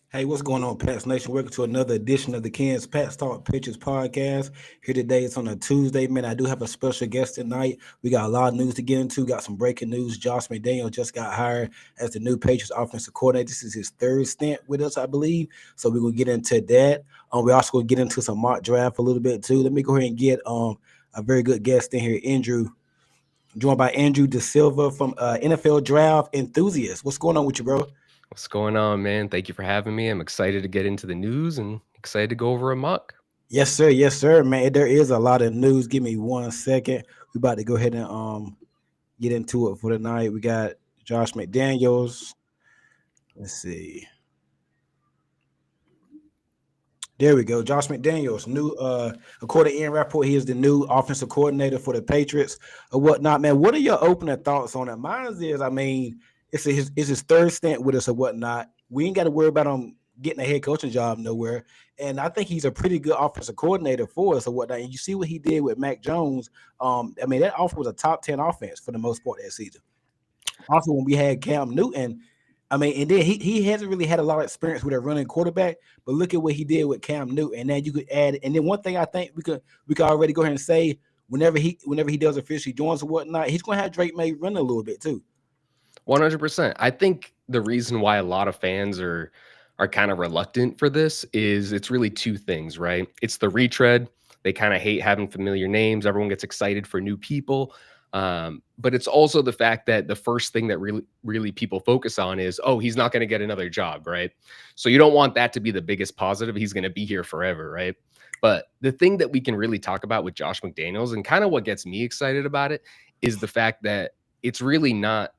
Hey, what's going on, Pats Nation? Welcome to another edition of the Ken's Pats Talk Pitchers podcast. Here today, it's on a Tuesday. Man, I do have a special guest tonight. We got a lot of news to get into. Got some breaking news. Josh McDaniels just got hired as the new Patriots offensive coordinator. This is his third stint with us, I believe. So we're going to get into that. We're also going to get into some mock draft a little bit, too. Let me go ahead and get a very good guest in here, Andrew, joined by Andrew Desilva from NFL Draft Enthusiast. What's going on with you, bro? What's going on, man? Thank you for having me. I'm excited to get into the news and excited to go over a mock. Yes, sir. Yes, sir, man. There is a lot of news. Give me 1 second. We're about to go ahead and get into it for tonight. We got Josh McDaniels. Let's see. There we go. Josh McDaniels, new according to Ian Rappaport, he is the new offensive coordinator for the Patriots or whatnot. Man, what are your opening thoughts on it? Mine is, I mean, it's his third stint with us or whatnot. We ain't got to worry about him getting a head coaching job nowhere. And I think he's a pretty good offensive coordinator for us or whatnot. And you see what he did with Mac Jones. I mean, that offense was a top 10 offense for the most part that season. Also, when we had Cam Newton, I mean, and then he hasn't really had a lot of experience with a running quarterback, but look at what he did with Cam Newton. And then you could add, and then one thing I think we could already go ahead and say, whenever he does officially joins or whatnot, he's going to have Drake May run a little bit too. 100%. I think the reason why a lot of fans are kind of reluctant for this is it's really two things, right? It's the retread. They kind of hate having familiar names. Everyone gets excited for new people. But it's also the fact that the first thing that really people focus on is, oh, he's not going to get another job, right? So you don't want that to be the biggest positive. He's going to be here forever, right? But the thing that we can really talk about with Josh McDaniels and kind of what gets me excited about it is the fact that it's really not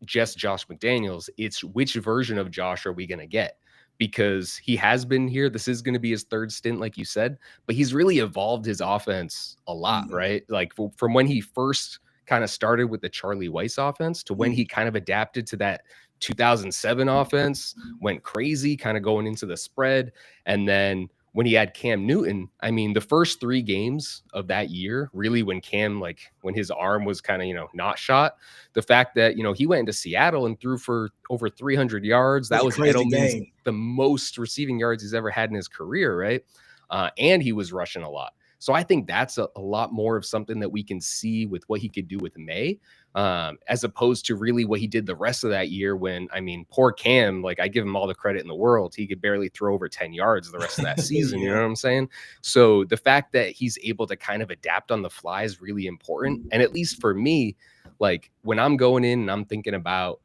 just Josh McDaniels. It's which version of Josh are we going to get? Because he has been here. This is going to be his third stint, like you said, but he's really evolved his offense a lot, right? Like from when he first kind of started with the Charlie Weiss offense to when he kind of adapted to that 2007 offense, went crazy, kind of going into the spread. And then when he had Cam Newton, I mean, the first 3 games of that year, really when Cam, like when his arm was kind of, not shot, the fact that, he went into Seattle and threw for over 300 yards. That was Edelman's the most receiving yards he's ever had in his career, right? And he was rushing a lot. So I think that's a lot more of something that we can see with what he could do with May, as opposed to really what he did the rest of that year when, I mean, poor Cam, like I give him all the credit in the world. He could barely throw over 10 yards the rest of that season. You know what I'm saying? So the fact that he's able to kind of adapt on the fly is really important. And at least for me, like when I'm going in and I'm thinking about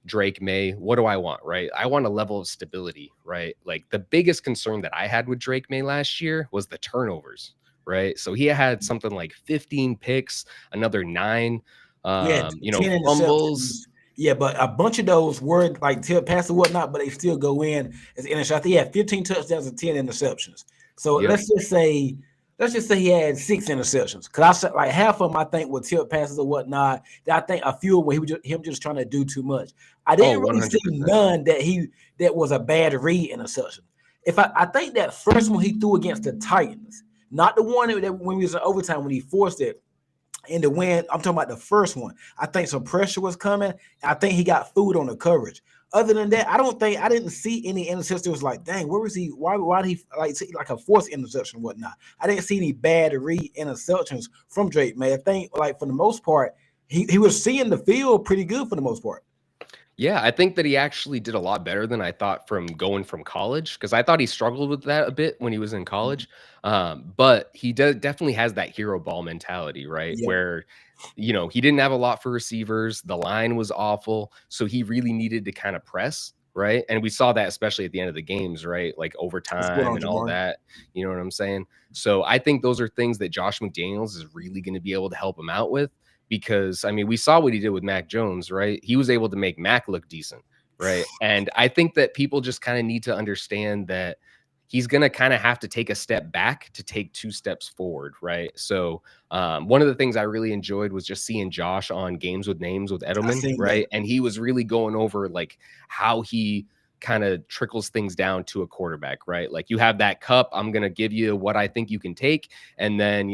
Drake May, what do I want, right? I want a level of stability, right? Like the biggest concern that I had with Drake May last year was the turnovers. Right. So he had something like 15 picks, another 9, 10 fumbles. Yeah, but a bunch of those were like tip pass or whatnot, but they still go in as interceptions. I think he had 15 touchdowns and 10 interceptions. So let's just say he had 6 interceptions. Because I said like half of them I think were tip passes or whatnot. I think a few were him just trying to do too much. I didn't really see none that was a bad read interception. I think that first one he threw against the Titans. Not the one that when we was in overtime when he forced it in the win. I'm talking about the first one. I think some pressure was coming. I think he got food on the coverage. Other than that, I didn't see any interception. It was like, dang, where was he? Why did he like a forced interception and whatnot? I didn't see any bad read interceptions from Drake May. I think like for the most part, he was seeing the field pretty good for the most part. Yeah, I think that he actually did a lot better than I thought from going from college because I thought he struggled with that a bit when he was in Mhm. college. But he definitely has that hero ball mentality, right? Yeah, Where, he didn't have a lot for receivers. The line was awful. So he really needed to kind of press, right? And we saw that especially at the end of the games, right? Like what's going overtime on, and all Jamar? that. You know what I'm saying? So I think those are things that Josh McDaniels is really going to be able to help him out with because I mean, we saw what he did with Mac Jones, right? He was able to make Mac look decent, right? And I think that people just kind of need to understand that he's going to kind of have to take a step back to take two steps forward, right? So, one of the things I really enjoyed was just seeing Josh on Games with Names with I Edelman, seen that. right? And he was really going over like how he kind of trickles things down to a quarterback, right? Like you have that cup, I'm going to give you what I think you can take. And then,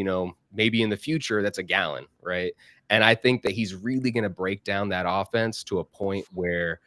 maybe in the future, that's a gallon, right? And I think that he's really going to break down that offense to a point where,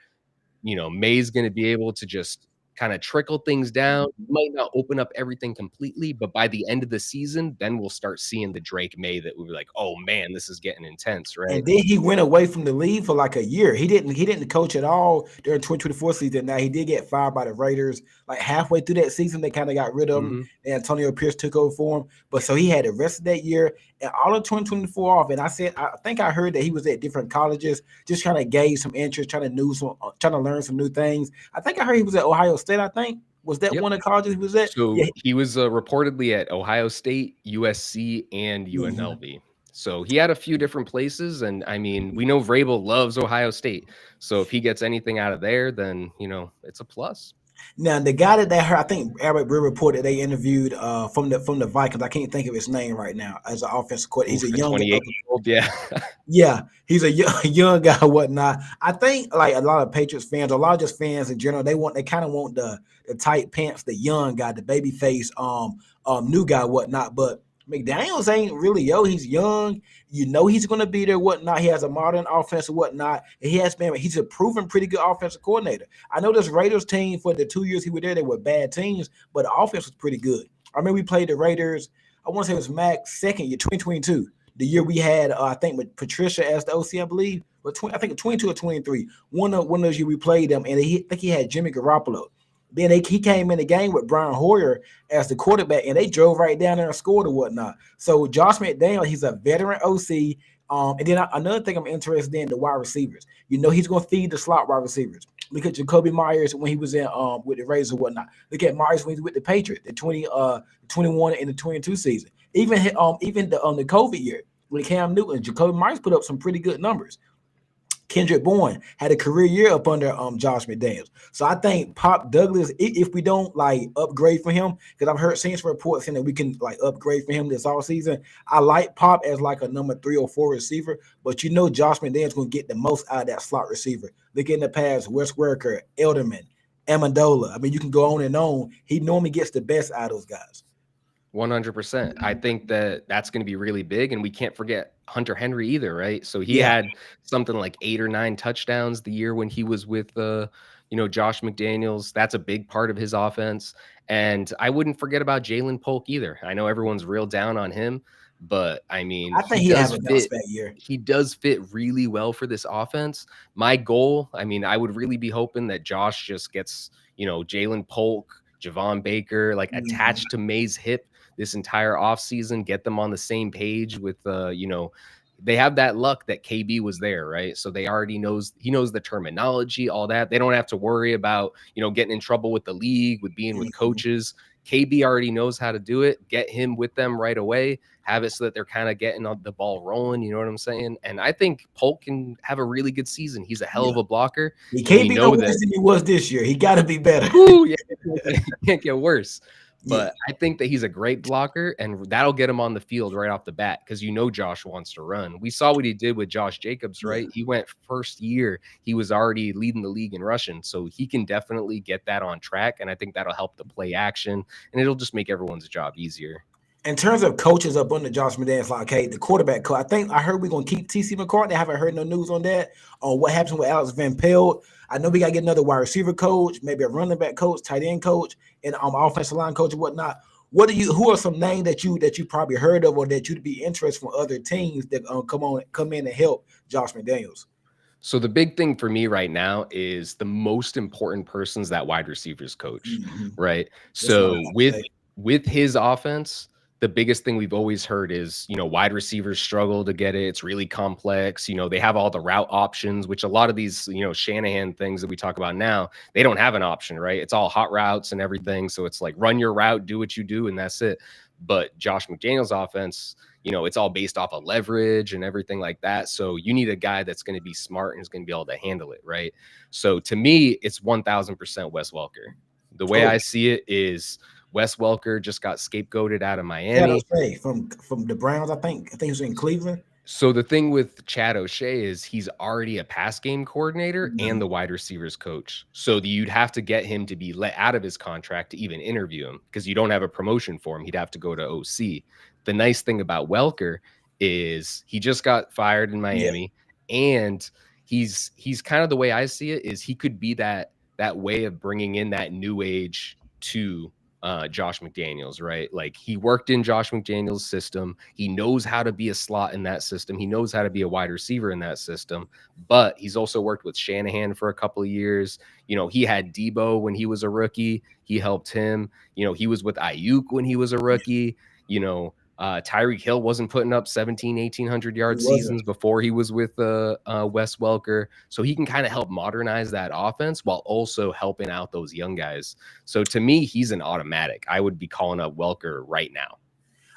May's going to be able to just kind of trickle things down. He might not open up everything completely, but by the end of the season, then we'll start seeing the Drake May that we'll be like, oh man, this is getting intense, right? And then he went away from the league for like a year. He didn't coach at all during 2024 season. Now he did get fired by the Raiders. Like halfway through that season, they kind of got rid of him. Hmm. And Antonio Pierce took over for him. But so he had the rest of that year and all of 2024 off. And I think I heard that he was at different colleges, just trying to gauge some interest, trying to learn some new things. I think I heard he was at Ohio State. I think was that Yep. one of the colleges he was at? So Yeah. he was reportedly at Ohio State, USC, and Mhm. UNLV. So he had a few different places. And I mean, we know Vrabel loves Ohio State. So if he gets anything out of there, then, it's a plus. Now the guy that they heard, I think Eric Brewer reported they interviewed from the Vikings. I can't think of his name right now as an offensive coordinator. He's Oof, a the young 28-year-old. Yeah. yeah, he's a young guy, whatnot. I think like a lot of Patriots fans, a lot of just fans in general, they kind of want the tight pants, the young guy, the baby face, new guy, whatnot. But McDaniels ain't really he's young. He's gonna be there, whatnot. He has a modern offense and whatnot. And he's a proven pretty good offensive coordinator. I know this Raiders team for the 2 years he was there, they were bad teams, but the offense was pretty good. I mean, we played the Raiders. I want to say it was Mac's second year, 2022, the year we had, I think, with Patricia as the OC, I believe, but I think 22 or 23. One of those years we played them, and I think he had Jimmy Garoppolo. Then he came in the game with Brian Hoyer as the quarterback, and they drove right down there and scored or whatnot. So Josh McDaniel, he's a veteran OC. And then another thing I'm interested in, the wide receivers. He's going to feed the slot wide receivers. Look at Jacoby Myers when he was in with the Raiders or whatnot. Look at Myers when he was with the Patriots, the 21 and the 22 season. Even the COVID year with Cam Newton, Jacoby Myers put up some pretty good numbers. Kendrick Bourne had a career year up under Josh McDaniels. So I think Pop Douglas, if we don't like upgrade for him, because I've heard seen some reports saying that we can like upgrade for him this all season. I like Pop as like a number 3 or 4 receiver, but Josh McDaniels going to get the most out of that slot receiver. Look in the past, Wes Welker, Elderman, Amendola. I mean, you can go on and on. He normally gets the best out of those guys. 100%. I think that that's going to be really big. And we can't forget Hunter Henry either, right? So he Yeah, had something like 8 or 9 touchdowns the year when he was with, Josh McDaniels. That's a big part of his offense. And I wouldn't forget about Jalen Polk either. I know everyone's real down on him, but I mean, I think he'll have a bounce back year. he does fit really well for this offense. My goal, I mean, I would really be hoping that Josh just gets, Jalen Polk, Javon Baker, like Mhm. attached to May's hip this entire offseason, get them on the same page with they have that luck that KB was there, right? So they already he knows the terminology, all that. They don't have to worry about, getting in trouble with the league, with being with Mhm. coaches. KB already knows how to do it. Get him with them right away. Have it so that they're kind of getting the ball rolling. You know what I'm saying? And I think Polk can have a really good season. He's a hell Yeah. of a blocker, He and we can't be no know worse that. than he was this year. He got to be better. Ooh, yeah, it can't get worse. Yeah. But I think that he's a great blocker, and that'll get him on the field right off the bat because Josh wants to run. We saw what he did with Josh Jacobs, Yeah. right? He went first year, he was already leading the league in rushing, so he can definitely get that on track, and I think that'll help the play action, and it'll just make everyone's job easier. In terms of coaches up under Josh McDaniels, like, okay, the quarterback coach, I heard we're going to keep TC McCartney. I haven't heard no news on that. On what happens with Alex Van Pelt. I know we got to get another wide receiver coach, maybe a running back coach, tight end coach, and offensive line coach and whatnot. Who are some names that you probably heard of or that you'd be interested from other teams that come in and help Josh McDaniels? So the big thing for me right now is the most important person's that wide receivers coach, Mm-hmm. right? That's what I was So about to with say. with his offense, the biggest thing we've always heard is, wide receivers struggle to get it. It's really complex. They have all the route options, which a lot of these, Shanahan things that we talk about now, they don't have an option, right? It's all hot routes and everything. So it's like run your route, do what you do, and that's it. But Josh McDaniels' offense, it's all based off of leverage and everything like that. So you need a guy that's going to be smart and is going to be able to handle it, right? So to me, it's 1000% Wes Welker. The way Oh, I see it is Wes Welker just got scapegoated out of Chad Miami. O'Shea from the Browns, I think. I think he was in Cleveland. So the thing with Chad O'Shea is he's already a pass game coordinator and Mm-hmm. the wide receivers coach. So you'd have to get him to be let out of his contract to even interview him because you don't have a promotion for him. He'd have to go to OC. The nice thing about Welker is he just got fired in Yeah. Miami, and he's kind of, the way I see it is he could be that way of bringing in that new age to Josh McDaniels, right? Like he worked in Josh McDaniels' system. He knows how to be a slot in that system. He knows how to be a wide receiver in that system. But he's also worked with Shanahan for a couple of years. He had Debo when he was a rookie. He helped him. He was with Ayuk when he was a rookie. Tyreek Hill wasn't putting up 1,800 He yard wasn't. seasons before he was with Wes Welker. So he can kind of help modernize that offense while also helping out those young guys. So to me, he's an automatic. I would be calling up Welker right now.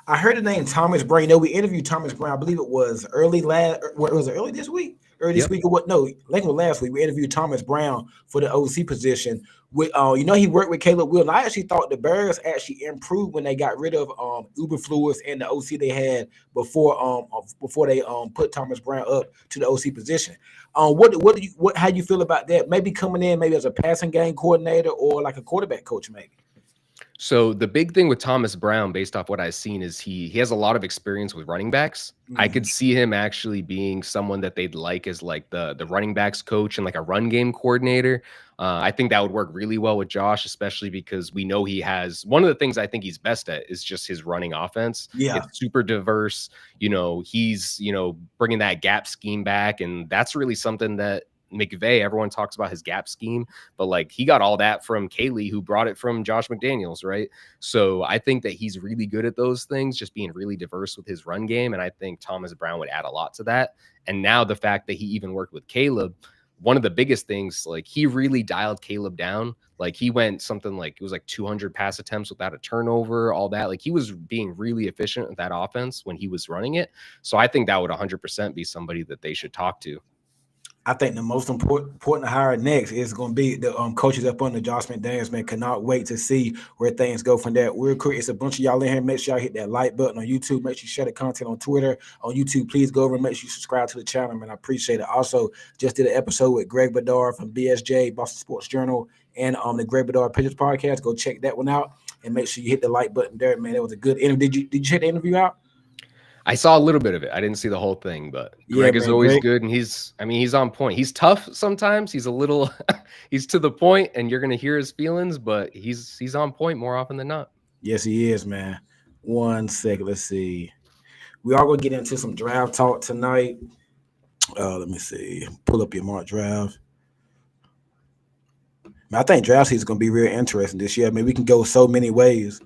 I heard the name Thomas Brown. We interviewed Thomas Brown. I believe it was early this week? Early this Yep. week or what? No, I think it was last week. We interviewed Thomas Brown for the OC position. With he worked with Caleb Wilson. I actually thought the Bears actually improved when they got rid of Uberfluous and the OC they had before they put Thomas Brown up to the OC position. How do you feel about that? Maybe coming in maybe as a passing game coordinator or like a quarterback coach, maybe. So the big thing with Thomas Brown, based off what I've seen, is he has a lot of experience with running backs. I Mm-hmm. could see him actually being someone that they'd like as like the running backs coach and like a run game coordinator. I think that would work really well with Josh, especially because we know he has one of the things I think he's best at is just his running offense. Yeah. It's super diverse. He's bringing that gap scheme back, and that's really something that McVay, everyone talks about his gap scheme, but like he got all that from Kaylee, who brought it from Josh McDaniels, right? So I think that he's really good at those things, just being really diverse with his run game. And I think Thomas Brown would add a lot to that. And now the fact that he even worked with Caleb, one of the biggest things, like he really dialed Caleb down. Like he went something like it was like 200 pass attempts without a turnover, all that. Like he was being really efficient with that offense when he was running it. So I think that would 100% be somebody that they should talk to. I think the most important hire next is going to be the coaches up under Josh McDaniels. Man, cannot wait to see where things go from that. Real quick, it's a bunch of y'all in here. Make sure y'all hit that like button on YouTube. Make sure you share the content on Twitter. On YouTube, please go over and make sure you subscribe to the channel, man. I appreciate it. Also, just did an episode with Greg Bedard from BSJ, Boston Sports Journal, and the Greg Bedard Pitchers Podcast. Go check that one out and make sure you hit the like button there, man. It was a good interview. Did you check the interview out? I saw a little bit of it. I didn't see the whole thing, but Yeah, Greg is man. always Greg. good, and he's on point. He's tough sometimes. He's a little he's to the point, and you're gonna hear his feelings, but he's on point more often than not. Yes, he is, man. 1 second. Let's see. We are going to get into some draft talk tonight. Let me see. Pull up your mock draft. Man, I think draft season is going to be real interesting this year. I mean, we can go so many ways.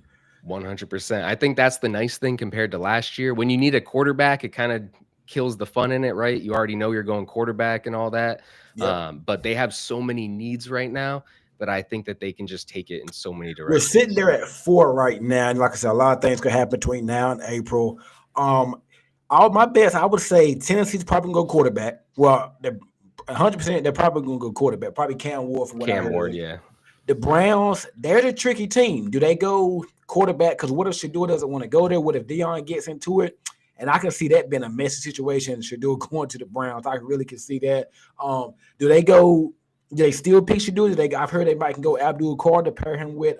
100%. I think that's the nice thing compared to last year. When you need a quarterback, it kind of kills the fun in it, right? You already know you're going quarterback and all that. Yep. But they have so many needs right now that I think that they can just take it in so many We're sitting directions. there at 4 right now. And like I said, a lot of things could happen between now and April. All my best, I would say Tennessee's probably going to go quarterback. Well, they're 100%, they're probably going to go quarterback. Probably Cam Ward from what I Cam heard. Ward, yeah. The Browns, they're the tricky team. Do they go quarterback? Because what if Shador doesn't want to go there? What if Dion gets into it? And I can see that being a messy situation. Shador going to the Browns, I really can see that. Do they go? Do they still pick Shador? I've heard they might can go Abdul Carr to pair him with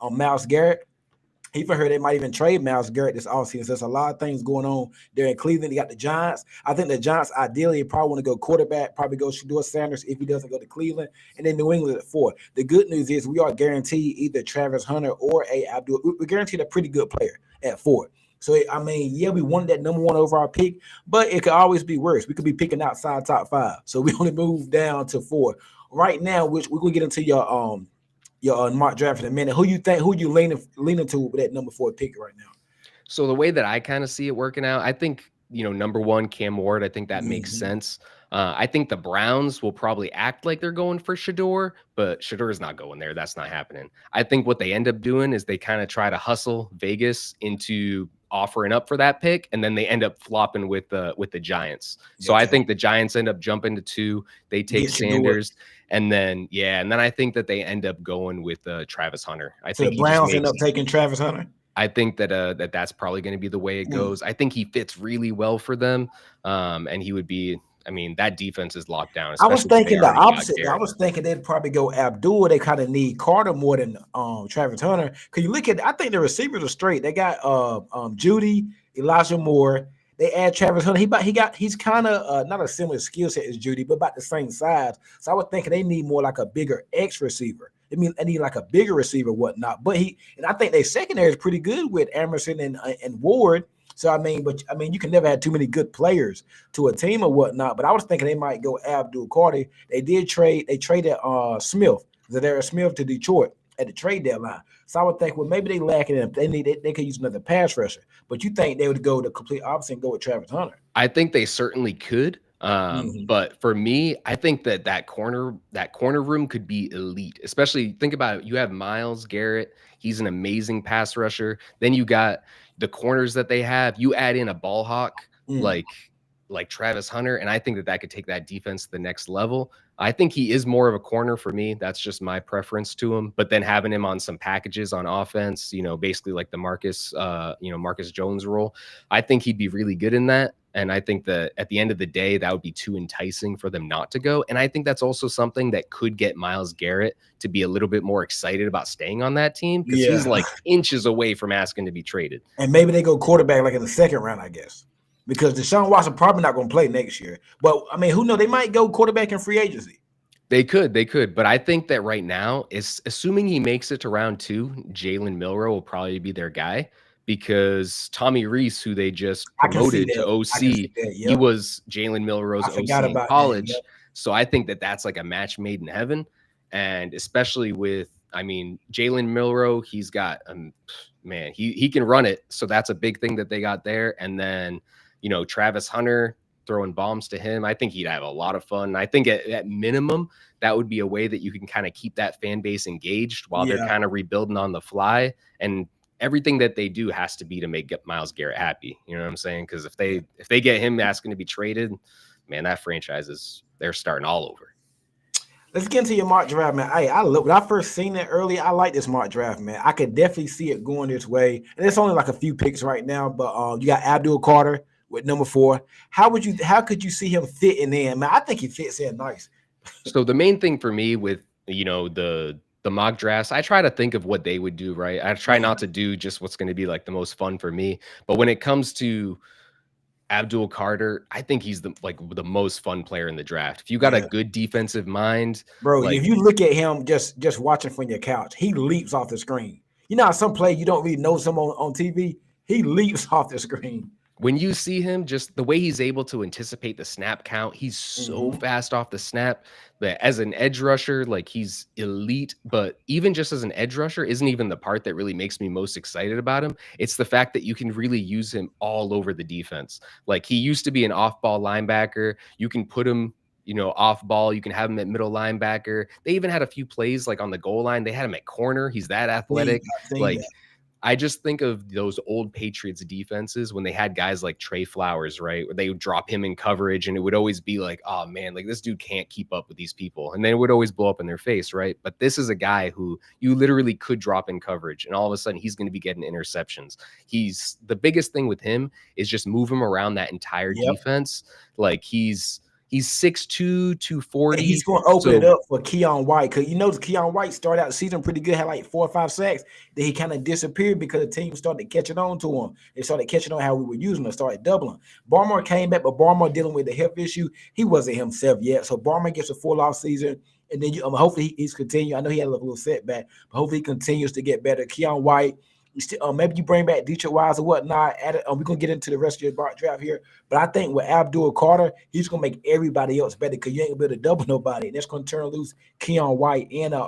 Myles Garrett. Even heard they might even trade Myles Garrett this offseason. So there's a lot of things going on there in Cleveland. You got the Giants. I think the Giants ideally probably want to go quarterback, probably go Shador Sanders if he doesn't go to Cleveland, and then New England at 4. The good news is we are guaranteed either Travis Hunter or a Abdul. We're guaranteed a pretty good player at 4. So I mean, yeah, we wanted that number one overall pick, but it could always be worse. We could be picking outside top 5, so we only moved down to 4 right now. Which we're gonna get into your mock draft in a minute. Who you leaning to with that number 4 pick right now? So the way that I kind of see it working out, I think, number one, Cam Ward, I think that makes Mm-hmm. sense. I think the Browns will probably act like they're going for Shador, but Shador is not going there. That's not happening. I think what they end up doing is they kind of try to hustle Vegas into offering up for that pick, and then they end up flopping with the Giants. So I Okay. think the Giants end up jumping to 2. They take Get Shador. Sanders, and then I think that they end up going with Travis Hunter. I So the think he just Browns end makes up taking Travis Hunter. I think that that's probably going to be the way it goes. I think he fits really well for them, and he would be. I mean, that defense is locked down, I was especially when they thinking the already got opposite. I Garrett. was thinking they'd probably go Abdul. They kind of need Carter more than Travis Hunter. Cause you look at, I think the receivers are straight. They got Judy, Elijah Moore. They add Travis Hunter. He's kind of not a similar skill set as Judy, but about the same size. So I was thinking they need more like a bigger X receiver. I mean, they need like a bigger receiver, whatnot. But I think their secondary is pretty good with Emerson and Ward. So I mean, you can never have too many good players to a team or whatnot. But I was thinking they might go Abdul Carter. They traded Smith, Zadarius Smith to Detroit at the trade deadline. So I would think, well, maybe they lack it in. They could use another pass rusher. But you think they would go the complete opposite and go with Travis Hunter? I think they certainly could. But for me, I think that corner room could be elite. Especially think about it. You have Myles Garrett. He's an amazing pass rusher. Then you got the corners that they have. You add in a ball hawk like Travis Hunter, and I think that could take that defense to the next level. I think he is more of a corner for me. That's just my preference to him. But then having him on some packages on offense, basically like the Marcus Jones role, I think he'd be really good in that. And I think that at the end of the day, that would be too enticing for them not to go. And I think that's also something that could get Myles Garrett to be a little bit more excited about staying on that team, because he's like inches away from asking to be traded. And maybe they go quarterback like in the second round, I guess, because Deshaun Watson probably not going to play next year. But I mean, who knows? They might go quarterback in free agency. They could. But I think that right now, is assuming he makes it to round 2, Jalen Milroe will probably be their guy, because Tommy Reese, who they just promoted to OC, he was Jalen Milroe's OC in college. So I think that that's like a match made in heaven. And especially with, Jalen Milroe, he's got, man, he can run it. So that's a big thing that they got there. And then, Travis Hunter, throwing bombs to him, I think he'd have a lot of fun. I think at minimum, that would be a way that you can kind of keep that fan base engaged while they're kind of rebuilding on the fly. And everything that they do has to be to make Myles Garrett happy. You know what I'm saying? Because if they get him asking to be traded, man, that franchise they're starting all over. Let's get into your mock draft, man. When I first seen it early, I like this mock draft, man. I could definitely see it going this way. And it's only like a few picks right now, but you got Abdul Carter with number 4. How could you see him fitting in, man? I think he fits in nice. So the main thing for me with, the mock drafts, I try to think of what they would do, right? I try not to do just what's going to be like the most fun for me. But when it comes to Abdul Carter, I think he's the most fun player in the draft. If you got a good defensive mind, bro, if you look at him just watching from your couch, he leaps off the screen. You know how some play you don't really know someone on TV, he leaps off the screen. When you see him, just the way he's able to anticipate the snap count, he's so fast off the snap. But as an edge rusher, like, he's elite. But even just as an edge rusher isn't even the part that really makes me most excited about him. It's the fact that you can really use him all over the defense. Like, he used to be an off-ball linebacker. You can put him, off ball. You can have him at middle linebacker. They even had a few plays like on the goal line. They had him at corner. He's that athletic. I just think of those old Patriots defenses when they had guys like Trey Flowers, right? Where they would drop him in coverage, and it would always be like, oh man, like, this dude can't keep up with these people. And then it would always blow up in their face, right? But this is a guy who you literally could drop in coverage, and all of a sudden he's going to be getting interceptions. The biggest thing with him is just move him around that entire defense. Like, he's 6'2", 240. And he's going to open it up for Keon White, because Keon White started out the season pretty good, had like 4 or 5 sacks. Then he kind of disappeared because the team started catching on to him. They started catching on how we were using him, started doubling. Barmore came back, but Barmore dealing with the hip issue. He wasn't himself yet. So Barmore gets a full off season, and then hopefully he's continuing. I know he had a little setback, but hopefully he continues to get better. Keon White, Maybe you bring back Detroit Wise or whatnot. We're gonna get into the rest of your draft here, but I think with Abdul Carter, he's gonna make everybody else better because you ain't gonna be able to double nobody, and that's gonna turn loose Keon White and the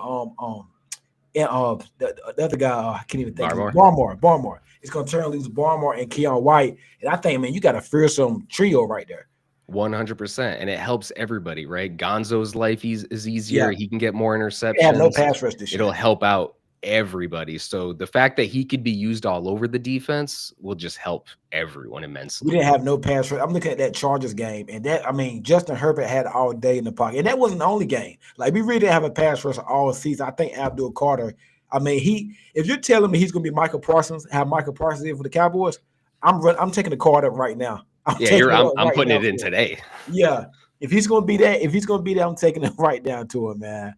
other guy, I can't even think. Barmore. It's gonna turn loose Barmore and Keon White, and I think, man, you got a fearsome trio right there. 100%, and it helps everybody, right? Gonzo's life is easier. Yeah. He can get more interceptions. They have no pass rush this year. It'll help out everybody. So the fact that he could be used all over the defense will just help everyone immensely. We didn't have no pass rush. I'm looking at that Chargers game, and Justin Herbert had all day in the pocket, and that wasn't the only game. Like, we really didn't have a pass rush all season. I think Abdul Carter. If you're telling me he's going to be Michael Parsons, how Michael Parsons is for the Cowboys, I'm taking the card up right now. I'm putting it in today. Yeah, if he's going to be that, I'm taking it right down to him, man.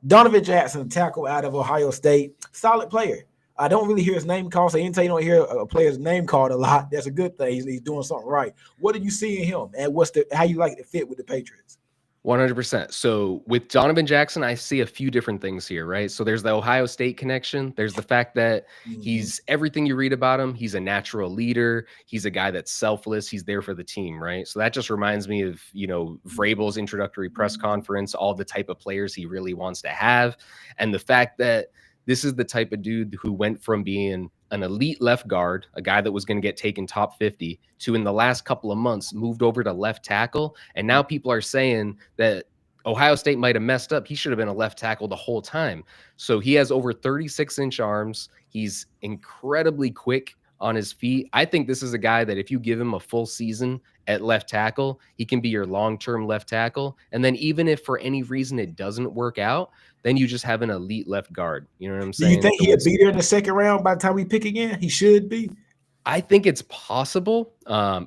Donovan Jackson, tackle out of Ohio State, solid player. I don't really hear his name called, so anytime you don't hear a player's name called a lot, that's a good thing. He's doing something right. What do you see in him, and how you like it to fit with the Patriots? 100%. So with Donovan Jackson, I see a few different things here, right? So there's the Ohio State connection. There's the fact that he's everything you read about him. He's a natural leader. He's a guy that's selfless. He's there for the team, right? So that just reminds me of, Vrabel's introductory press conference, all the type of players he really wants to have. And the fact that this is the type of dude who went from being an elite left guard, a guy that was going to get taken top 50, to in the last couple of months moved over to left tackle. And now people are saying that Ohio State might have messed up. He should have been a left tackle the whole time. So he has over 36-inch arms. He's incredibly quick on his feet. I think this is a guy that if you give him a full season at left tackle, he can be your long-term left tackle. And then even if for any reason it doesn't work out, then you just have an elite left guard. You know what I'm saying? Do you think he'll be there in the second round by the time we pick again? He should be. I think it's possible.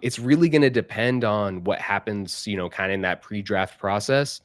It's really going to depend on what happens, kind of in that pre-draft process.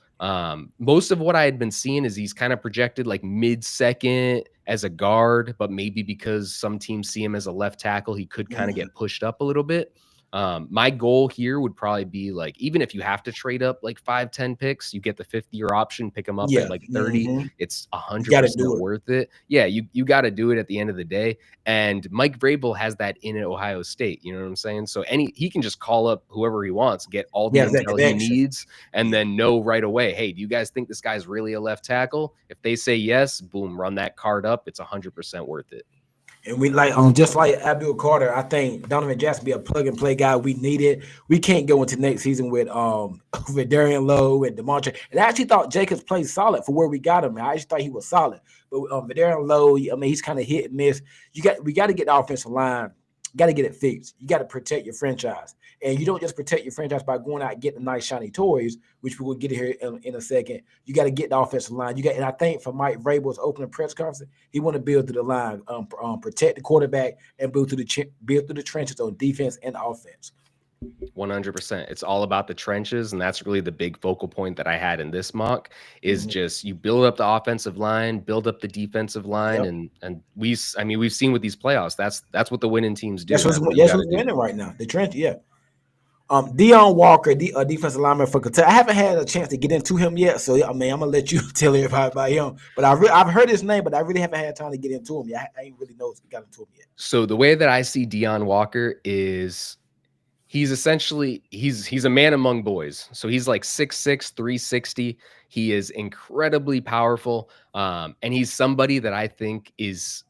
Most of what I had been seeing is he's kind of projected like mid-second as a guard, but maybe because some teams see him as a left tackle, he could kind of get pushed up a little bit. My goal here would probably be like, even if you have to trade up like 5-10 picks, you get the 50-year option, pick them up at like 30. It's 100% worth it. Yeah, you got to do it at the end of the day. And Mike Vrabel has that in Ohio State. You know what I'm saying? So he can just call up whoever he wants, get all the intel he needs, and then know right away, hey, do you guys think this guy's really a left tackle? If they say yes, boom, run that card up. It's 100% worth it. And we just like Abdul Carter, I think Donovan Jackson be a plug and play guy we needed. We can't go into next season with Darian Lowe and DeMontre. And I actually thought Jacobs played solid for where we got him. I actually thought he was solid. But Darian Lowe, he's kind of hit and miss. We got to get the offensive line. Got to get it fixed. You got to protect your franchise. And you don't just protect your franchise by going out and getting nice shiny toys, which we will get here in a second. You got to get the offensive line. And I think for Mike Vrabel's opening press conference, he want to build through the line, protect the quarterback, and build through the trenches on defense and offense. 100%. It's all about the trenches, and that's really the big focal point that I had in this mock is just you build up the offensive line, build up the defensive line, and we've seen with these playoffs, that's what the winning teams do. That's what's winning right now. The trench, yeah. Deion Walker, defensive lineman for Kentucky. I haven't had a chance to get into him yet, so I'm gonna let you tell everybody about him. But I've heard his name, but I really haven't had time to get into him yet. I ain't really know got into him yet. So the way that I see Deion Walker is he's essentially he's a man among boys. So he's like 6'6", 360. He is incredibly powerful. And he's somebody that I think is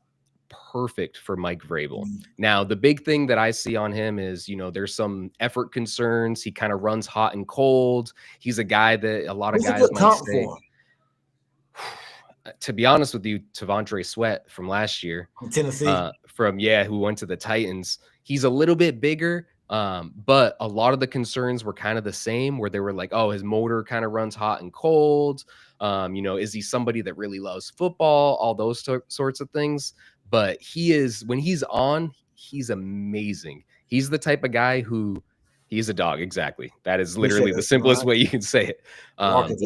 perfect for Mike Vrabel. Now, the big thing that I see on him is, there's some effort concerns. He kind of runs hot and cold. He's a guy that a lot of guys might say. To be honest with you, Tavontre Sweat from last year, from Tennessee, who went to the Titans. He's a little bit bigger. But a lot of the concerns were kind of the same, where they were like, oh, his motor kind of runs hot and cold. Is he somebody that really loves football? All those sorts of things. But when he's on, he's amazing. He's the type of guy he's a dog. Exactly. That is literally the simplest way you can say it.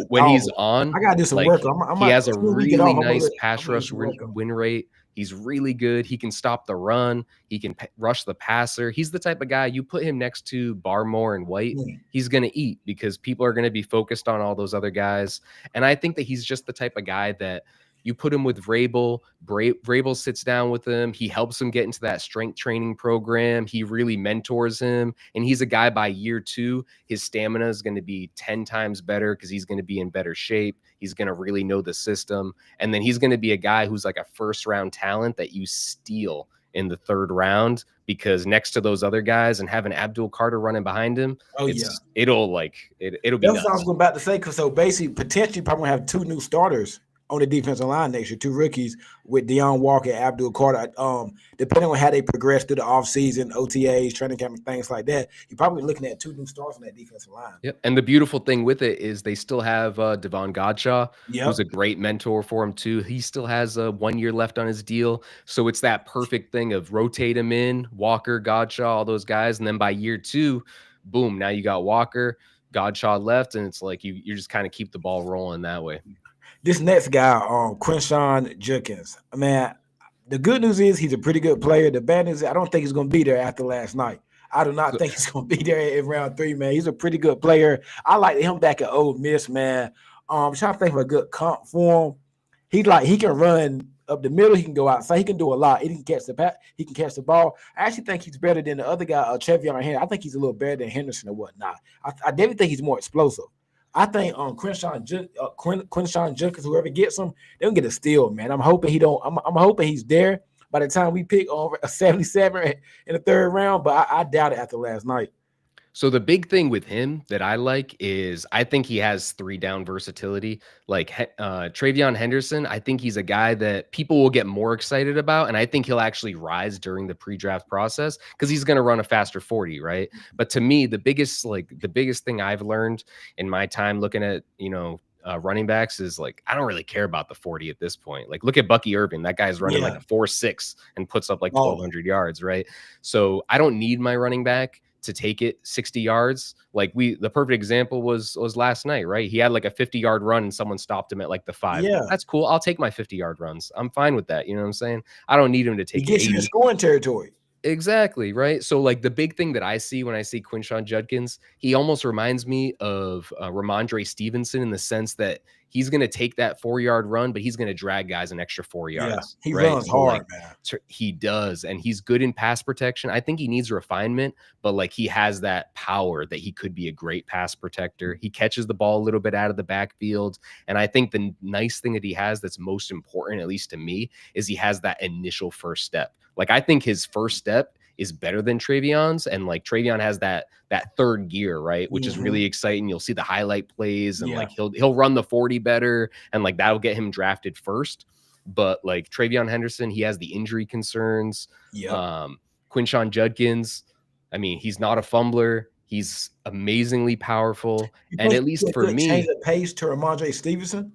When he's on, I gotta do some work. He has a really nice pass rush win rate. He's really good. He can stop the run. He can rush the passer. He's the type of guy you put him next to Barmore and White, he's going to eat because people are going to be focused on all those other guys. And I think that he's just the type of guy that, You put him with Vrabel. Vrabel sits down with him. He helps him get into that strength training program. He really mentors him. And he's a guy by year 2, his stamina is going to be 10 times better because he's going to be in better shape. He's going to really know the system. And then he's going to be a guy who's like a first-round talent that you steal in the 3rd round, because next to those other guys and having Abdul Carter running behind him, it'll be That's nuts. what I was about to say. Because so basically, potentially, probably gonna have 2 new starters on the defensive line next year, 2 rookies with Deion Walker and Abdul Carter. Depending on how they progress through the offseason, OTAs, training camp, and things like that, you're probably looking at 2 new stars on that defensive line. Yep. And the beautiful thing with it is they still have Devon Godshaw, who's a great mentor for him too. He still has 1 year left on his deal. So it's that perfect thing of rotate him in, Walker, Godshaw, all those guys. And then by year 2, boom, now you got Walker, Godshaw left. And it's like you just kind of keep the ball rolling that way. This next guy, Quinshawn Judkins. Man, the good news is he's a pretty good player. The bad news is I don't think he's going to be there after last night. I do not think he's going to be there in round 3, man. He's a pretty good player. I like him back at Ole Miss, man. I'm trying to think of a good comp for him. He can run up the middle. He can go outside. He can do a lot. He can catch the ball. I actually think he's better than the other guy, Trevion Henderson. I think he's a little better than Henderson or whatnot. I definitely think he's more explosive. I think Quinshawn Judkins, whoever gets him, they'll get a steal, man. I'm hoping he's there by the time we pick over a 77 in the 3rd round, but I doubt it after last night. So the big thing with him that I like is I think he has 3-down versatility. Like Trevion Henderson, I think he's a guy that people will get more excited about, and I think he'll actually rise during the pre-draft process because he's going to run a faster 40, right? But to me, the biggest thing I've learned in my time looking at, running backs is like, I don't really care about the 40 at this point. Like, look at Bucky Irving. That guy's running like a 4.6 and puts up like 1,200 yards, right? So I don't need my running back to take it 60 yards. Like the perfect example was last night, right? He had like a 50-yard run and someone stopped him at like the 5. Yeah. That's cool. I'll take my 50-yard runs. I'm fine with that. You know what I'm saying? I don't need him to take it. He gets you in scoring territory. Exactly, right? So, like, the big thing that I see when I see Quinshawn Judkins, he almost reminds me of Ramondre Stevenson in the sense that he's going to take that 4-yard run, but he's going to drag guys an extra 4 yards. Yeah, he runs hard, man. He does, and he's good in pass protection. I think he needs refinement, but, like, he has that power that he could be a great pass protector. He catches the ball a little bit out of the backfield, and I think the nice thing that he has that's most important, at least to me, is he has that initial first step. Like, I think his first step is better than Trevion's, and like Trevion has that 3rd gear, right? Which is really exciting. You'll see the highlight plays, and like he'll run the 40 better, and like that'll get him drafted first. But like Trevion Henderson, he has the injury concerns. Quinshawn Judkins, I mean, he's not a fumbler. He's amazingly powerful, and at least for me, change the pace to Ramondre Stevenson.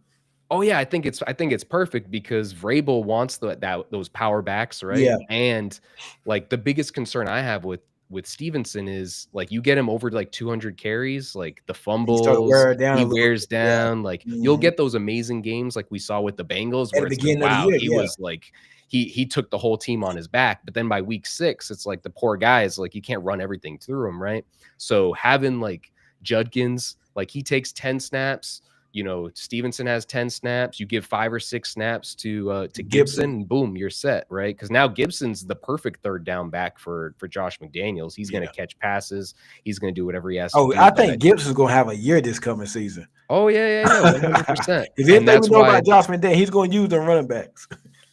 Oh yeah, I think it's perfect because Vrabel wants those power backs, right? Yeah. And like the biggest concern I have with Stevenson is like you get him over to like 200 carries, like the fumbles, he wears down. Like you'll get those amazing games like we saw with the Bengals where it's like, wow, he was like he took the whole team on his back. But then by week 6, it's like the poor guys, like you can't run everything through him, right? So having like Judkins, like he takes 10 snaps. Stevenson has 10 snaps. You give 5 or 6 snaps to Gibson, and boom, you're set, right? Because now Gibson's the perfect 3rd down back for Josh McDaniels. He's going to catch passes. He's going to do whatever he has to do. I think Gibson's going to have a year this coming season. Oh, yeah, 100%. If anything we know about Josh McDaniels, he's going to use them running backs.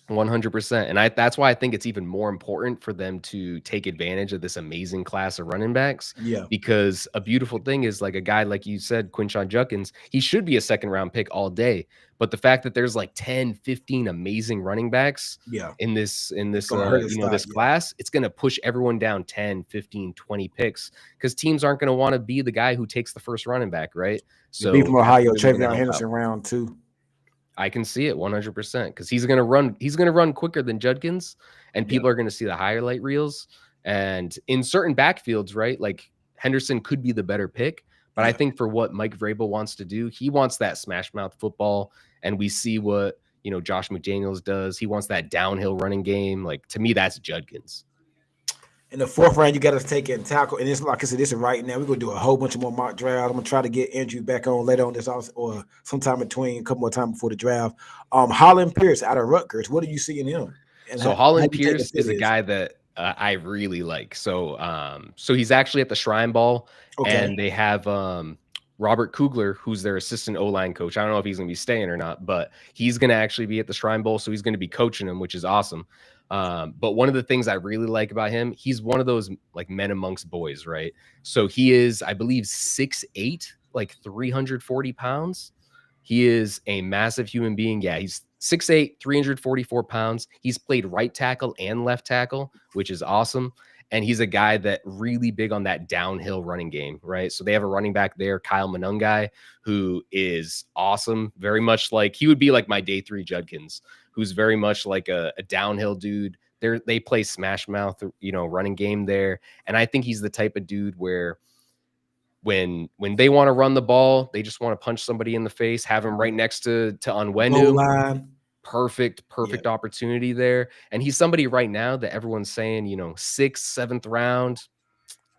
100%. And that's why I think it's even more important for them to take advantage of this amazing class of running backs. Yeah. Because a beautiful thing is like a guy, like you said, Quinshawn Judkins, he should be a 2nd-round pick all day. But the fact that there's like 10, 15 amazing running backs in this class, it's going to push everyone down 10, 15, 20 picks because teams aren't going to want to be the guy who takes the first running back, right? So be from Ohio, Trevion Henderson round 2. I can see it 100% because he's going to run quicker than Judkins, and people are going to see the highlight reels. And in certain backfields, right, like Henderson could be the better pick. But I think for what Mike Vrabel wants to do, he wants that smash mouth football. And we see what, Josh McDaniels does. He wants that downhill running game. Like, to me, that's Judkins. In the fourth round, you got to take in tackle, and it's like I said, this is right now. We're gonna do a whole bunch of more mock drafts. I'm gonna try to get Andrew back on later on this also, or sometime between a couple more time before the draft. Holland Pierce out of Rutgers. What do you see in him? And So how Holland do you think the Pierce fit is a is? guy that I really like. So he's actually at the Shrine Ball, Okay, and they have Robert Kugler, who's their assistant O-line coach. I don't know if he's going to be staying or not, but he's going to actually be at the Shrine Bowl, so he's going to be coaching them, which is awesome. But one of the things I really like about him, he's one of those like men amongst boys, right? So he is, I believe, 6'8", like 340 pounds. He is a massive human being. Yeah, he's 6'8", 344 pounds. He's played right tackle and left tackle, which is awesome. And he's a guy that really big on that downhill running game, right? So they have a running back there, Kyle Monungai, who is awesome. Very much like he would be like my day 3 Judkins, who's very much like a downhill dude. They play smash mouth, running game there. And I think he's the type of dude where when they want to run the ball, they just want to punch somebody in the face, have him right next to goal Onwenu. line. Perfect Yeah, opportunity there. And he's somebody right now that everyone's saying, 6th, 7th round.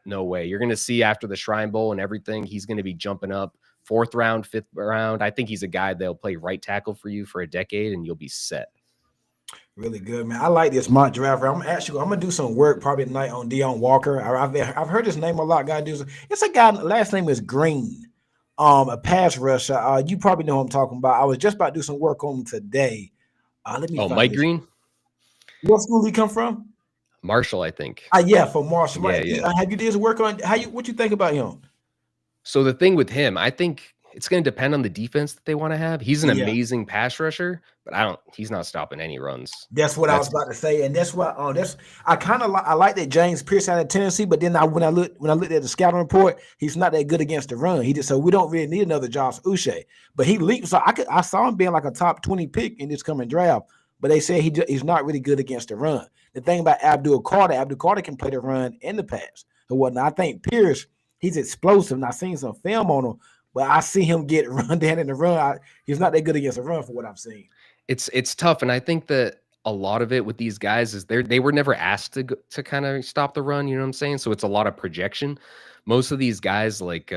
No way. You're going to see after the Shrine Bowl and everything, he's going to be jumping up 4th round, 5th round. I think he's a guy that'll play right tackle for you for a decade and you'll be set. really good, man. I like this mock draft. I'm gonna do some work probably tonight on Deion Walker. I've heard his name a lot. Guy do it's a guy. Last name is Green. A pass rusher. You probably know who I'm talking about. I was just about to do some work on him today. Let me Oh, find Mike this. Green? What school he come from? Marshall, I think. Yeah, from Marshall. Yeah, Right. yeah. Have you did his work on what you think about him? So the thing with him, I think it's going to depend on the defense that they want to have. He's an Yeah. amazing pass rusher, but he's not stopping any runs. That's what I was That's about to say, and that's why. That's I kind of I like that James Pierce out of Tennessee, but then when I looked at the scouting report, he's not that good against the run. So we don't really need another Josh Uche, but he leaps. So I saw him being like a top 20 pick in this coming draft, but they said he's not really good against the run. The thing about Abdul Carter can play the run and the pass and whatnot. I think Pierce, he's explosive, and I've seen some film on him, but I see him get run down in the run. He's not that good against the run for what I've seen. it's tough, and I think that a lot of it with these guys is they were never asked to kind of stop the run. You know what I'm saying? So it's a lot of projection. Most of these guys, like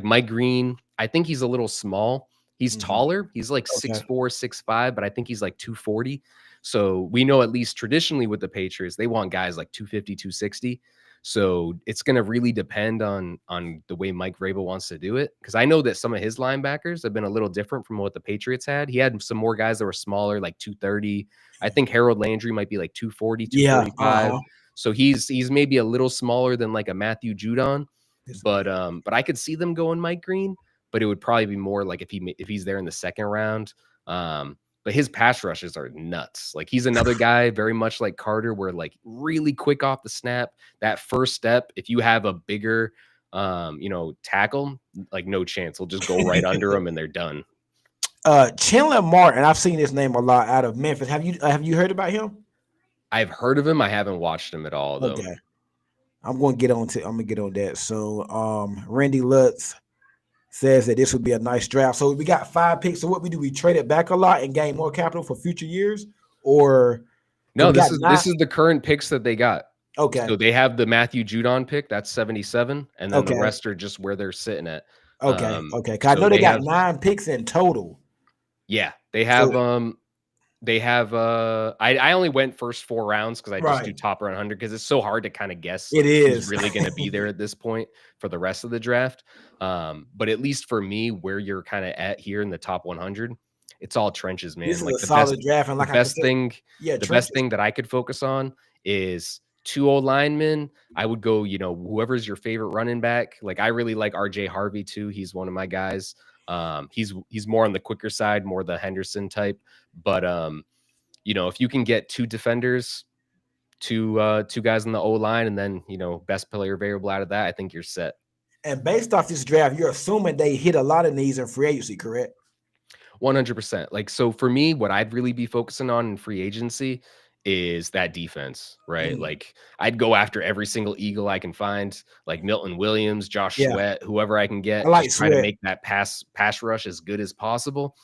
Mike Green, I think he's a little small. He's taller. He's like Okay. 6'4", 6'5", but I think he's like 240. So we know at least traditionally with the Patriots, they want guys like 250, 260. So it's going to really depend on the way Mike Vrabel wants to do it. Because I know that some of his linebackers have been a little different from what the Patriots had. He had some more guys that were smaller, like 230. I think Harold Landry might be like 240, Yeah. 245. So he's maybe a little smaller than like a Matthew Judon. But I could see them going Mike Green. But it would probably be more like if he's there in the 2nd round. But his pass rushes are nuts. Like he's another guy very much like Carter, where like really quick off the snap, that first step, if you have a bigger tackle, like no chance. He'll just go right under them and they're done. Chandler Martin, I've seen his name a lot out of Memphis. Have you heard about him? I've heard of him. I haven't watched him at all though. Okay. I'm gonna get on that. So Randy Lutz says that this would be a nice draft. So we got 5 picks. So what we do, we trade it back a lot and gain more capital for future years, or no, this is the current picks that they got. Okay. So they have the Matthew Judon pick, that's 77, and then the rest are just where they're sitting at. Okay. Cause I know they got 9 picks in total. Yeah, they have I only went first 4 rounds because I just do top 100 because it's so hard to kind of guess who's really going to be there at this point for the rest of the draft. But at least for me, where you're kind of at here in the top 100, it's all trenches, man. This like is a solid draft, and like the best thing that I could focus on is 2 old linemen. I would go, whoever's your favorite running back. Like I really like RJ Harvey too. He's one of my guys. He's more on the quicker side, more the Henderson type. But if you can get 2 defenders, two guys on the O line, and then best player available out of that, I think you're set. And based off this draft, you're assuming they hit a lot of needs in free agency, correct? 100%. Like, so for me, what I'd really be focusing on in free agency is that defense, right? Like I'd go after every single Eagle I can find, like Milton Williams, Josh Sweat, whoever I can get. I just try to make that pass rush as good as possible.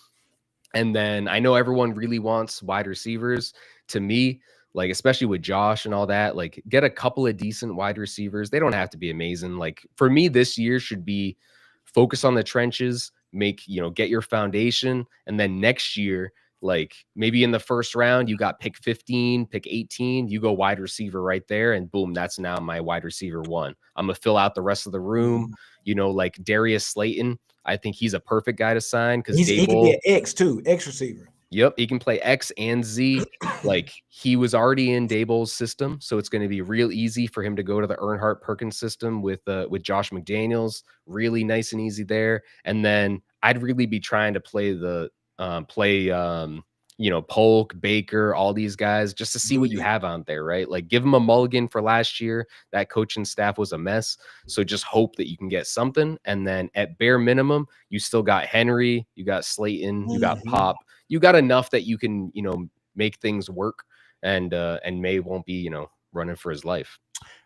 And then I know everyone really wants wide receivers. To me, like especially with Josh and all that, like get a couple of decent wide receivers. They don't have to be amazing. Like for me, this year should be focus on the trenches, get your foundation, and then next year, like maybe in the first round, you got pick 15, pick 18, you go wide receiver right there, and boom, that's now my wide receiver one. I'm gonna fill out the rest of the room. Like Darius Slayton, I think he's a perfect guy to sign because he could be an X too, X receiver. Yep, he can play X and Z. Like he was already in Daboll's system, so it's going to be real easy for him to go to the Earnhardt Perkins system with Josh McDaniels. Really nice and easy there. And then I'd really be trying to play Polk, Baker, all these guys just to see what you have on there, right? Like give them a mulligan for last year. That coaching staff was a mess. So just hope that you can get something. And then at bare minimum, you still got Henry, you got Slayton, you got Pop. You got enough that you can, make things work, and May won't be, running for his life.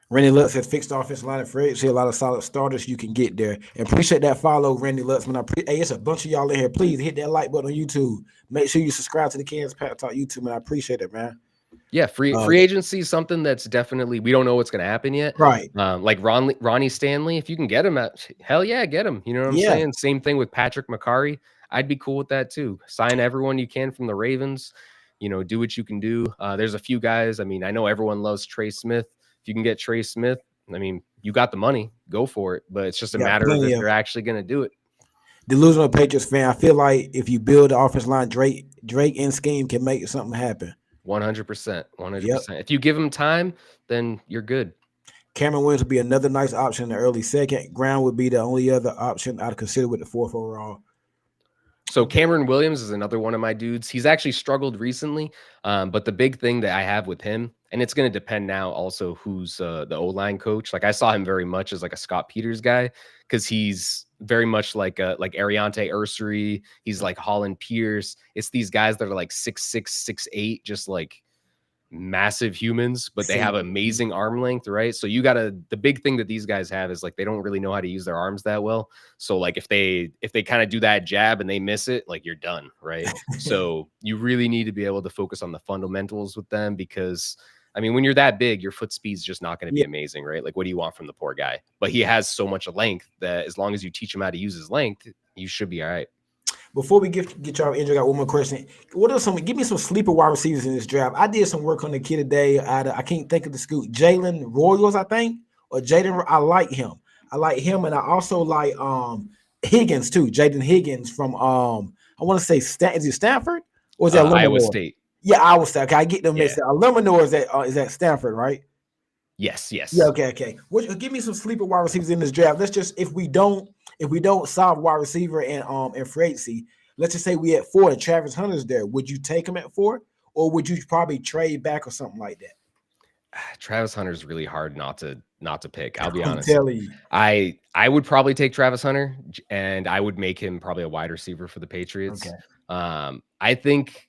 Randy Lutz has fixed offensive line for it. See a lot of solid starters you can get there. And appreciate that follow, Randy Lutz. Hey, it's a bunch of y'all in here. Please hit that like button on YouTube. Make sure you subscribe to the Kansas Pat Talk YouTube, man. I appreciate it, man. Yeah, free agency is something that's definitely, we don't know what's going to happen yet. Right. Like Ronnie Stanley, if you can get him hell yeah, get him. You know what I'm saying? Same thing with Patrick McCarry. I'd be cool with that too. Sign everyone you can from the Ravens. Do what you can do. There's a few guys. I mean, I know everyone loves Trey Smith. If you can get Trey Smith, I mean, you got the money, go for it. But it's just a matter of if they're actually going to do it. Delusional Patriots fan, I feel like if you build the offense line, Drake and scheme can make something happen. 100%. 100%. If you give him time, then you're good. Cameron Williams would be another nice option in the early second. Brown would be the only other option I'd consider with the 4th overall. So Cameron Williams is another one of my dudes. He's actually struggled recently, but the big thing that I have with him, and it's going to depend now also who's the O-line coach. Like I saw him very much as like a Scott Peters guy because he's very much like Ariante Ursary. He's like Holland Pierce. It's these guys that are like 6'6", 6'8", just like massive humans, but they have amazing arm length, right? So the big thing that these guys have is like they don't really know how to use their arms that well. So like if they kind of do that jab and they miss it, like you're done, right? So you really need to be able to focus on the fundamentals with them because I mean when you're that big, your foot speed's just not going to be amazing, right? Like what do you want from the poor guy? But he has so much length that as long as you teach him how to use his length, you should be all right. Before we get y'all injured, I got one more question. Give me some sleeper wide receivers in this draft. I did some work on the kid today. I can't think of the school. Jalen Royals, I think, or Jaden. I like him. And I also like Higgins too. Jaden Higgins from I want to say is it Stanford or is that Iowa State? Yeah, Iowa State. Okay, I get them mixed up. Luminor is that Stanford, right? Yes. Yeah, okay. Give me some sleeper wide receivers in this draft. Let's just if we don't solve wide receiver and free agency, let's just say we at 4 and Travis Hunter's there. Would you take him at 4, or would you probably trade back or something like that? Travis Hunter's really hard not to pick. I'll be honest. You. I would probably take Travis Hunter, and I would make him probably a wide receiver for the Patriots. Okay. I think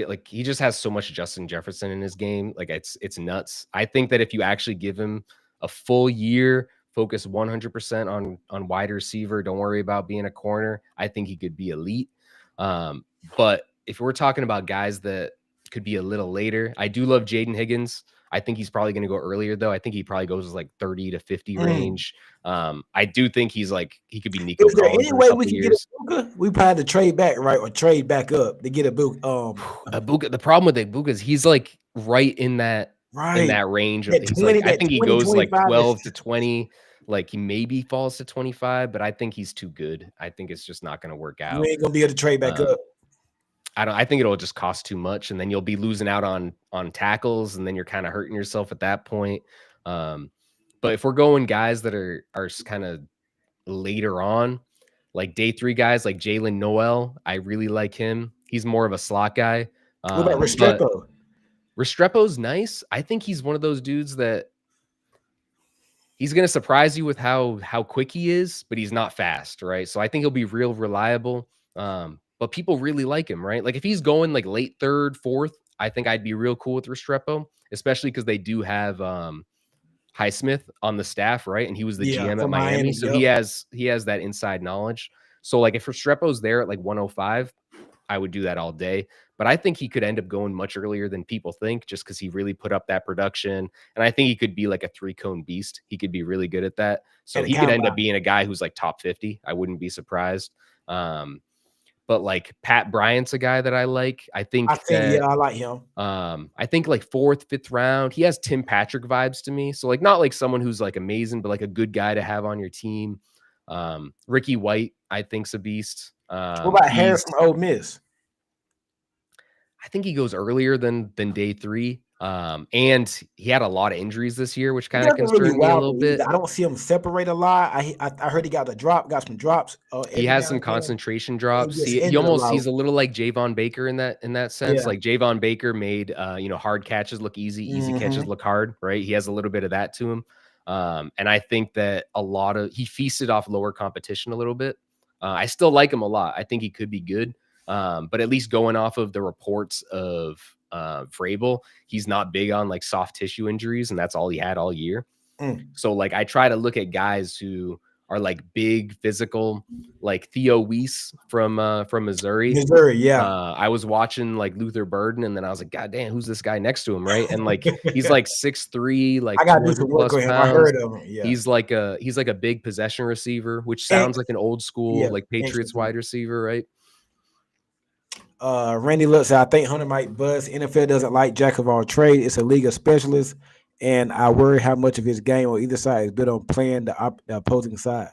like he just has so much Justin Jefferson in his game. Like it's nuts. I think that if you actually give him a full year, focus 100% on wide receiver, don't worry about being a corner, I think he could be elite. But if we're talking about guys that could be a little later, I do love Jaden Higgins. I think he's probably going to go earlier though. I think he probably goes like 30 to 50 range. I do think he could be Nico. Is there any way we can get Ibuka? We probably have to trade back, right, or trade back up to get Ibuka. The problem with Ibuka is he's like right in that range of. I think he goes like 12 to 20. Like he maybe falls to 25, but I think he's too good. I think it's just not going to work out. You ain't gonna be able to trade back up. I think it'll just cost too much, and then you'll be losing out on tackles, and then you're kind of hurting yourself at that point. But if we're going guys that are kind of later on, like day 3 guys like Jalen Noel, I really like him. He's more of a slot guy. What about Restrepo? Restrepo's nice. I think he's one of those dudes that he's going to surprise you with how quick he is, but he's not fast, right? So I think he'll be real reliable. But people really like him, right? Like if he's going like late 3rd, 4th, I think I'd be real cool with Restrepo, especially because they do have Highsmith on the staff, right? And he was the GM at Miami, so he has that inside knowledge. So like if Restrepo's there at like 105, I would do that all day. But I think he could end up going much earlier than people think just because he really put up that production. And I think he could be like a 3-cone beast. He could be really good at that. So At the he could end up combine. being a guy who's like top 50. I wouldn't be surprised. But like Pat Bryant's a guy that I like. I think Yeah, that I like him. I think like 4th, 5th round. He has Tim Patrick vibes to me. So like not like someone who's like amazing, but like a good guy to have on your team. Ricky White, I think's a beast. What about Harris from Ole Miss? I think he goes earlier than day 3. And he had a lot of injuries this year, which kind of concerned me a little bit. I don't see him separate a lot. I heard he got some drops. He has some concentration drops. He's a little like Javon Baker in that sense. Yeah. Like Javon Baker made hard catches look easy catches look hard, right? He has a little bit of that to him. And I think that he feasted off lower competition a little bit. I still like him a lot. I think he could be good. But at least going off of the reports of Vrabel, he's not big on like soft tissue injuries, and that's all he had all year. So like I try to look at guys who are like big physical, like Theo Weiss from Missouri. Yeah. I was watching like Luther Burden, and then I was like, God damn, who's this guy next to him, right? And like he's like 6'3", like I got to do some work on him. I heard of him. Yeah. He's like a big possession receiver, which sounds like an old school like Patriots wide receiver, right? Randy Lutz, I think Hunter might bust. NFL doesn't like jack of all trades. It's a league of specialists, and I worry how much of his game on either side is built on playing the opposing side.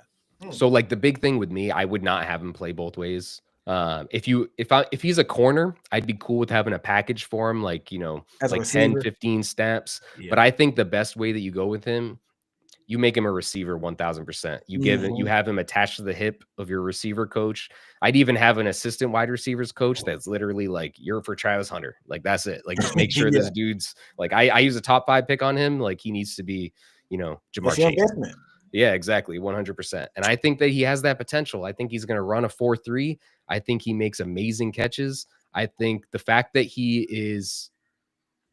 So like the big thing with me, I would not have him play both ways. If he's a corner, I'd be cool with having a package for him, like, as like 10, 15 snaps. Yeah. But I think the best way that you go with him, you make him a receiver 1000%. You have him attached to the hip of your receiver coach. I'd even have an assistant wide receivers coach that's literally like, you're for Travis Hunter. Like, that's it. Like, just make sure this dude's like, I use a top 5 pick on him. Like, he needs to be, Jamar Chase. Yeah, exactly. 100%. And I think that he has that potential. I think he's going to run a 4.3. I think he makes amazing catches. I think the fact that he is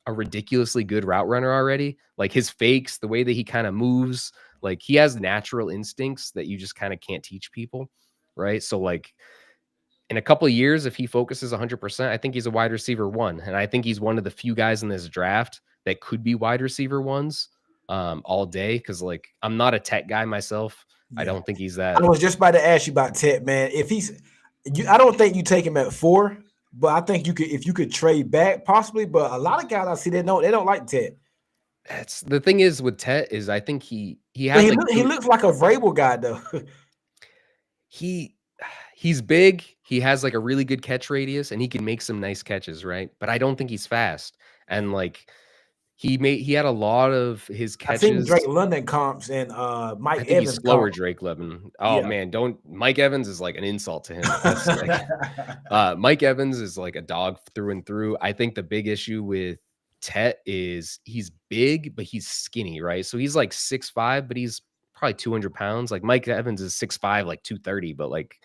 a ridiculously good route runner already, like his fakes, the way that he kind of moves, like he has natural instincts that you just kind of can't teach people, right? So like in a couple of years, if he focuses 100%, I think he's a wide receiver 1. And I think he's one of the few guys in this draft that could be wide receiver 1s all day. Cause like, I'm not a tech guy myself. Yeah. I don't think he's that. I was just about to ask you about tech, man. I don't think you take him at 4. But I think if you could trade back possibly, but a lot of guys I see they don't like Ted. That's the thing is with Ted is I think he he looks like a Vrabel guy though. He's big. He has like a really good catch radius, and he can make some nice catches, right? But I don't think he's fast. And like he had a lot of his catches. I think Drake London comps and Mike Evans. He's slower, Drake London. Oh yeah. Man, Mike Evans is like an insult to him. That's like, Mike Evans is like a dog through and through. I think the big issue with Tet is he's big, but he's skinny, right? So he's like 6'5", but he's probably 200 pounds. Like Mike Evans is 6'5", like 230, but like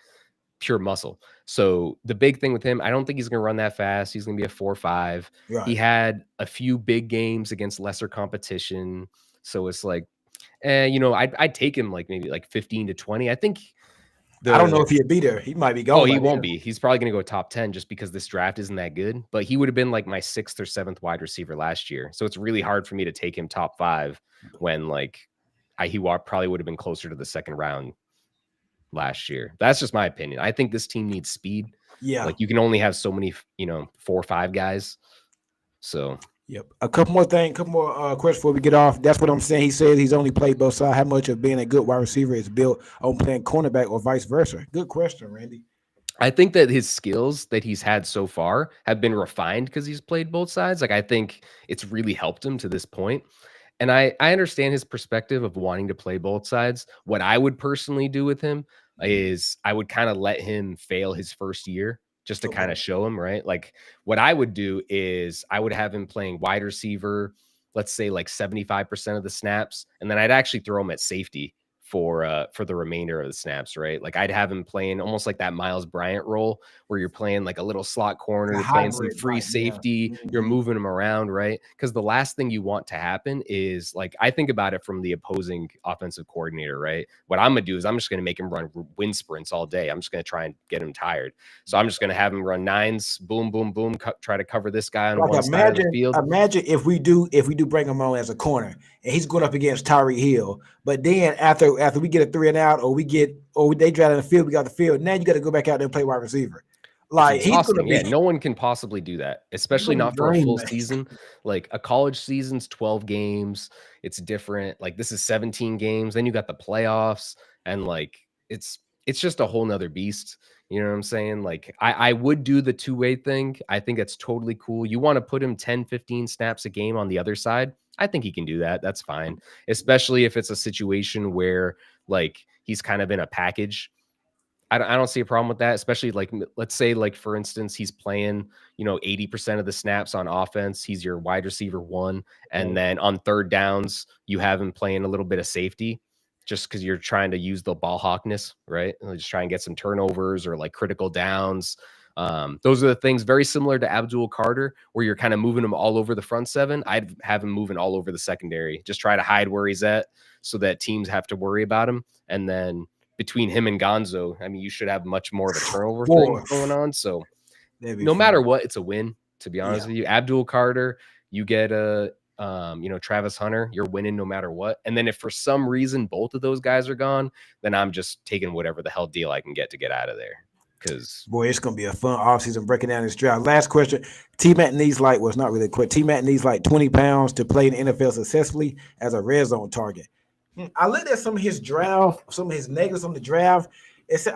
pure muscle. So the big thing with him, I don't think he's going to run that fast. He's going to be a 4.5. Right. He had a few big games against lesser competition. So it's like, I'd take him like maybe like 15 to 20. I think I don't know if he'd be there. He might be going. Oh, he won't be. He's probably going to go top 10 just because this draft isn't that good. But he would have been like my 6th or 7th wide receiver last year. So it's really hard for me to take him top 5 when like he probably would have been closer to the 2nd round last year. That's just my opinion. I think this team needs speed. Yeah. Like you can only have so many, 4 or 5 guys. So yep. A couple more questions before we get off. That's what I'm saying. He says he's only played both sides. How much of being a good wide receiver is built on playing cornerback or vice versa? Good question, Randy. I think that his skills that he's had so far have been refined because he's played both sides. Like I think it's really helped him to this point. And I understand his perspective of wanting to play both sides. What I would personally do with him is I would kind of let him fail his first year just to kind of show him, right? Like what I would do is I would have him playing wide receiver, let's say like 75% of the snaps. And then I'd actually throw him at safety for the remainder of the snaps, right? Like I'd have him playing almost like that Miles Bryant role where you're playing like a little slot corner, you're playing some free safety, you're moving him around, right? Because the last thing you want to happen is like I think about it from the opposing offensive coordinator, right? What I'm gonna do is I'm just gonna make him run wind sprints all day. I'm just gonna try and get him tired. So I'm just gonna have him run nines, boom, boom, boom, try to cover this guy on like one side of the field. Imagine if we do bring him on as a corner and he's going up against Tyreek Hill, but then after we get a 3 and out or they drive in the field, we got the field. Now you got to go back out there and play wide receiver. Like he's going to be, no one can possibly do that, especially not for a full season. Like a college season's 12 games. It's different. Like this is 17 games. Then you got the playoffs, and like it's just a whole nother beast. You know what I'm saying? Like I would do the two-way thing. I think it's totally cool. You want to put him 10, 15 snaps a game on the other side. I think he can do that. That's fine. Especially if it's a situation where like he's kind of in a package. I don't see a problem with that, especially like, let's say like, for instance, he's playing, 80% of the snaps on offense. He's your wide receiver 1. And then on third downs, you have him playing a little bit of safety just because you're trying to use the ball hawkness, right? And just try and get some turnovers or like critical downs. Those are the things very similar to Abdul Carter, where you're kind of moving him all over the front 7. I'd have him moving all over the secondary. Just try to hide where he's at so that teams have to worry about him. And then between him and Gonzo, I mean, you should have much more of a turnover thing going on. So no matter what, it's a win, to be honest with you. Abdul Carter, you get a, Travis Hunter, you're winning no matter what. And then if for some reason both of those guys are gone, then I'm just taking whatever the hell deal I can get to get out of there. Because boy, it's gonna be a fun offseason breaking down this draft. Last question: T-Mac needs like, well, it's not really a question. T-Mac needs like 20 pounds to play in the NFL successfully as a red zone target. I looked at some of his draft, some of his negatives on the draft. He's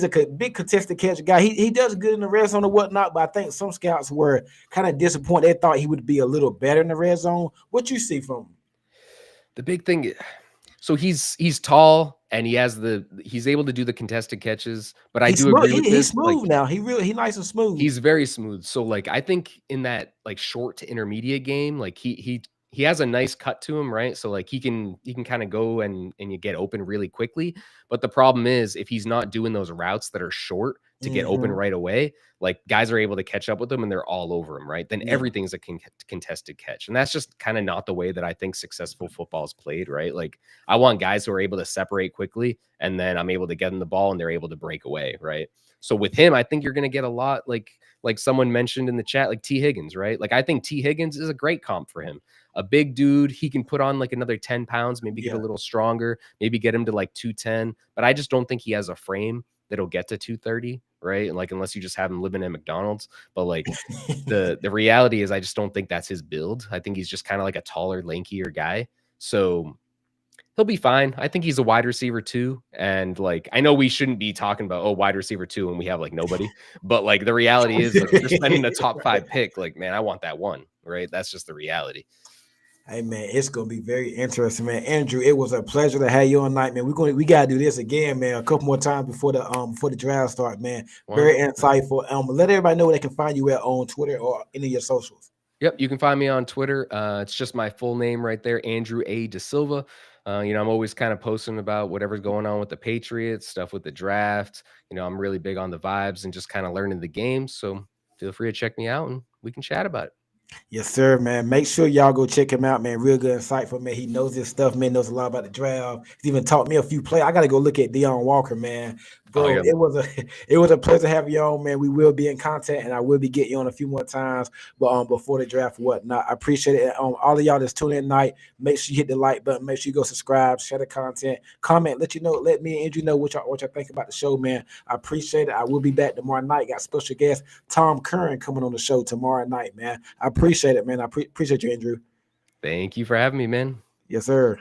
a big contested catch guy. He does good in the red zone and whatnot, but I think some scouts were kind of disappointed. They thought he would be a little better in the red zone. What you see from him? The big thing, so he's tall and he's able to do the contested catches, but I do agree with this. He's smooth now. He nice and smooth. He's very smooth. So like I think in that like short to intermediate game, like he has a nice cut to him, right? So like he can kind of go and you get open really quickly. But the problem is if he's not doing those routes that are short to get open right away, like guys are able to catch up with him and they're all over him, right? Then everything's a contested catch. And that's just kind of not the way that I think successful football is played, right? Like I want guys who are able to separate quickly and then I'm able to get them the ball and they're able to break away, right? So with him, I think you're going to get a lot like someone mentioned in the chat, like T. Higgins, right? Like I think T. Higgins is a great comp for him. A big dude, he can put on like another 10 pounds, maybe get a little stronger, maybe get him to like 210. But I just don't think he has a frame that'll get to 230, right? And like unless you just have him living at McDonald's. But like the reality is I just don't think that's his build. I think he's just kind of like a taller, lankier guy. So he'll be fine. I think he's a wide receiver 2. And like, I know we shouldn't be talking about, wide receiver 2 when we have like nobody, but like the reality is like, if you're spending a top 5 pick, like, man, I want that one, right? That's just the reality. Hey man, it's gonna be very interesting, man. Andrew, it was a pleasure to have you on night, man. We gotta do this again, man, a couple more times before the draft start, man. Very insightful. Let everybody know where they can find you at on Twitter or any of your socials. Yep, you can find me on Twitter. It's just my full name right there, Andrew A. Desilva. I'm always kind of posting about whatever's going on with the Patriots, stuff with the draft. I'm really big on the vibes and just kind of learning the game. So feel free to check me out and we can chat about it. Yes, sir, man. Make sure y'all go check him out, man. Real good, insightful, man. He knows his stuff, man. Knows a lot about the draft. He's even taught me a few plays. I got to go look at Deion Walker, man. Bro, it was a pleasure having you on, man. We will be in contact, and I will be getting you on a few more times, but before the draft, whatnot. I appreciate it. All of y'all that's tuning in tonight, make sure you hit the like button. Make sure you go subscribe, share the content, comment. Let me and Andrew know what y'all think about the show, man. I appreciate it. I will be back tomorrow night. Got special guest Tom Curran coming on the show tomorrow night, man. I appreciate it, man. I appreciate you, Andrew. Thank you for having me, man. Yes, sir.